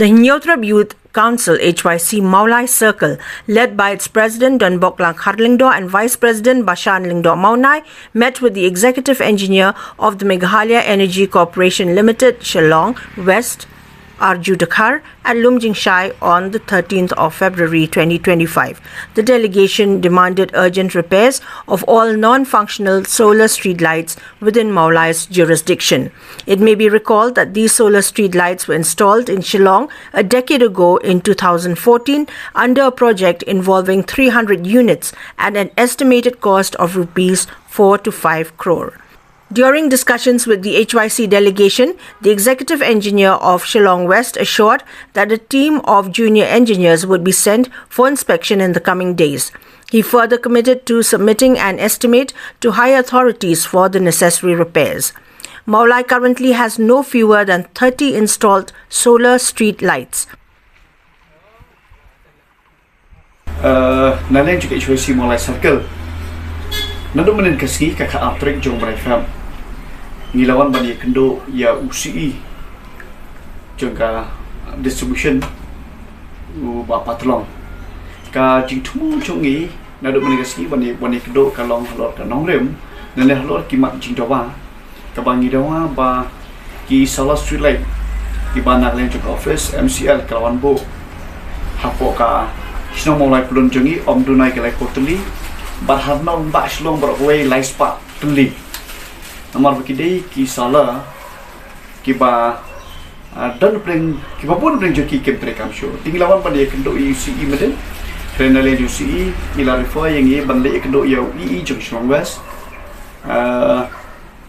The Nyotrab Youth Council HYC Maulai Circle, led by its president Don Boklang Kharlingdo and vice president Bashan Lingdo Maunai, met with the executive engineer of the Meghalaya Energy Corporation Limited, Shillong West, Arju Dakhar, at Lumjing Shai on the 13th of February 2025. The delegation demanded urgent repairs of all non-functional solar street lights within Maulai's jurisdiction. It may be recalled that these solar street lights were installed in Shillong a decade ago in 2014 under a project involving 300 units at an estimated cost of rupees 4 to 5 crore. During discussions with the HYC delegation, the executive engineer of Shillong West assured that a team of junior engineers would be sent for inspection in the coming days. He further committed to submitting an estimate to higher authorities for the necessary repairs. Maulai currently has no fewer than 30 installed solar street lights. Nalayan juga HYC Maulai Circle. Nado menin kasih kakak aptrek jong berifam. Ngilawan bani kendo ya UCE jangka distribution bapa tolong ka jingtu chongi nado menin kasih bani kendo kalong halor kanong rem nale halor kimak jingdawa ka bangi dawa ba ki solar street light ki banak len jong office MCL kalawan bo hapo ka sino Maulai pulun jongi om dunai kelai koteli barhanong ba slong berway light spa teli Namar begini kisah kiba dan pering kiba pun pering joki kem terekam show. Tinglawan pada kendo UCE meden. Kerana le UCE ila refer yang ye bandai kendo ya UCE jong Shillong West.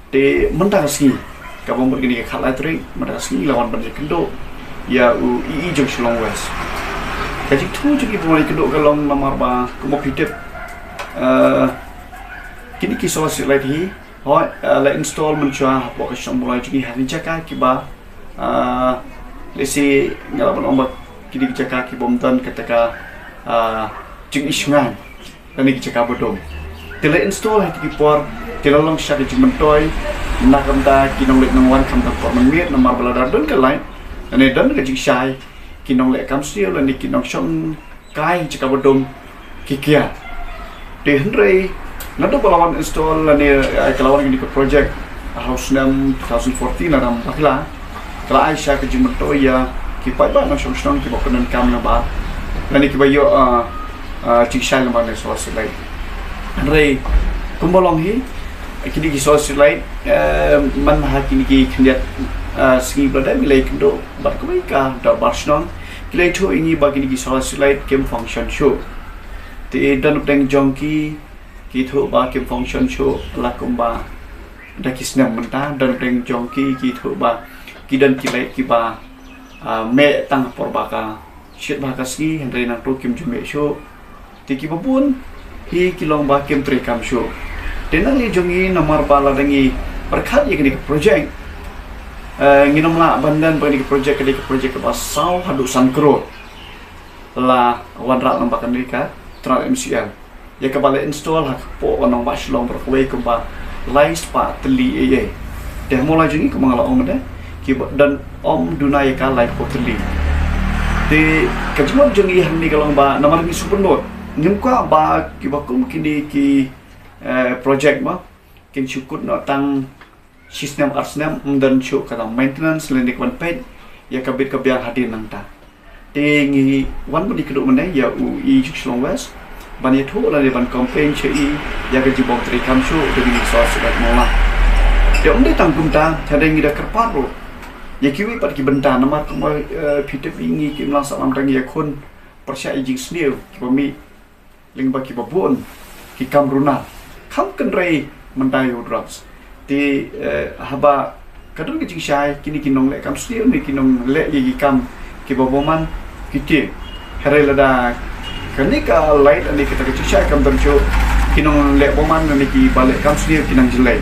De mentang sini kabang begini khalai tering mentang sini lawan pada kendo ya UCE jong Shillong West. Kaji tu joki pemulai kendo kalong namar ba kumopitip. Kini kisah silai hi. Hoi, la install mencua pokok mulai jadi hari jaka kiba, lesi ngalaman ombak kini jaka kiba mungkin ketika jeng isungan dan ini jaka bodong. Tela install hati kipor, tela long shot di mentoy, nak kamta kinong lek nongwan kamta por menmit nomor beladar don ke lain, dan ini don ke jeng shai kinong lek kam siul dan ini kinong shong kai jaka bodong kikia. Di Henry Nado pelawan install ni kelawan ini ke project House 6 2014 dalam bakla. Kalau Aisyah ke Jimento ya kipai ba na shong ki bokonan kam na ba. Lani ki bayo chiksha na ba na source light. Andre kumbolong hi kini ki source light man ha kini ki khendiat singi blada milai kendo bar ko ka da barsnon kilai tho ini ba kini ki source light kem function show. Ti dan peng jongki Gitu ba kim function show lakumba da kisnam menta dan reng jongki gitu ba kidan kilai kiba me tang porbaka shit ba kasgi hendrai nang to kim jume show tiki babun hi kilong ba kim trekam show denang li jongi nomor bala dangi perkhat ye kini project nginom la bandan ba ni project ke ba sau hadu san crore la wan rat lambakan mereka tra MCL ya kembali install hak po onong ba Shillong berkuai kemba light spa teli ye deh mulai jengi kemangala om deh dan om dunai ka light po teli de kajumam jengi hamni kalong ba namar ni super note nyumka ba kibakum kini ki project ma kin syukut no tang sistem arsnam dan syuk kata maintenance lendik one page ya kabit kabiar hadir nang ta de ngi wan budi keduk meneh ya UI Shillong West Bani tu lah dia ban campaign cai ya ke jibong terekam show dengan soal surat mola. Dia umde tanggung ta, ada yang ida kerparo. Ya kiwi pat ki benta nama tu mai pitep ingi ki mlang salam tangi ya kun persya ijing snew ki pami ling ba ki babon ki kamruna. Kam kenrai mendayu drugs. Ti haba kadang ki jing syai kini kinong lek kam snew ni kinong lek ye kam ki baboman kiti. Herai lada Kenika light ani kita kecicai kam terjo kinong lek boman ani ki balik kam sendiri kinang jelai.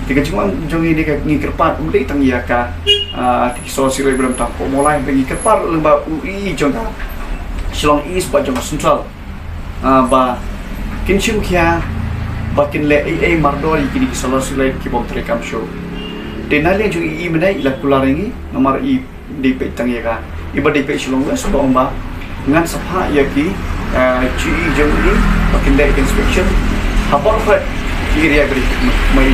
Tiga cuma jong ini ke ngikirpat umdai tang ya ka ti sosial belum tak mulai ngikirpat lemba UI jong Shillong East ba jong Central. Ba kinchim kia ba kin le AA mardol kini sosial ki bom terekam show. Denali jong I menai ila kularingi nomor I di petang ya ka iba di page long west ba ba ngan sapha ya ki chi jong ni makin day inspection hapor khat ki ria gri mai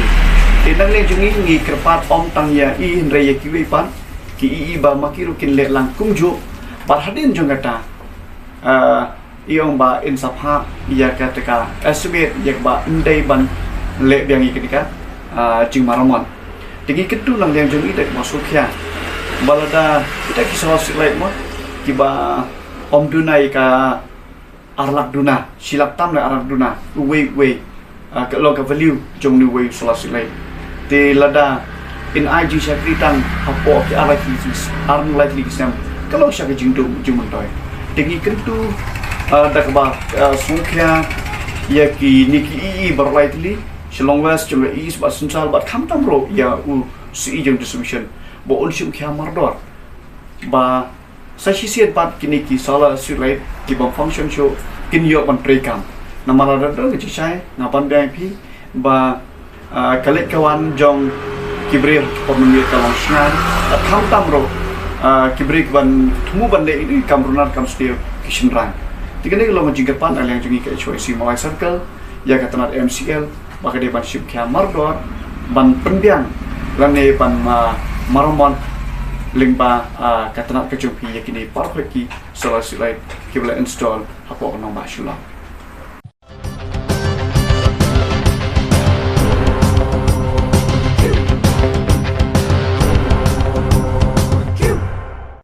tinang le jungi ngi kerpat om tang ya I hin re ya ki we pan ki I ba makiru kin le lang kum ju bar hadin jong kata iong ba in sapha ya kataka estimate yak ba ndai ban le biang I ketika jing maramon tingi ketu lang yang jong I dek masuk ya balada kita kisah silai mo kiba om dunai ka arlak duna silap tam le arlak duna we ke lo ka value jong ni we silai te lada in IG syakritang apo ki arlak arn likely sam kalau syak jing du jing mentoy tingi ketu dakba sungkya ya ki niki I berlightly Shillong West jong I bat suncal bat kham tam ro ya si jong distribution bo on shum kya mardor ba sa siet bat kini ki sala silai ki bang function show kin yo ban prekam namara da ki chai ngapan dai phi ba kalek kawan jong kibrir pemilih kalong snan kham tam ro kibrik ban thumu ban le ini kamrunar kam stiu kishin ran tikene lo majingkapan alang jungi ke HYC Malay Circle ya katanat MCL maka de ban ship kya mardor ban pendiang lane ban maramon lingba katanat kejumpi yakini parfeki sala silai kibla install hapo nong ba shula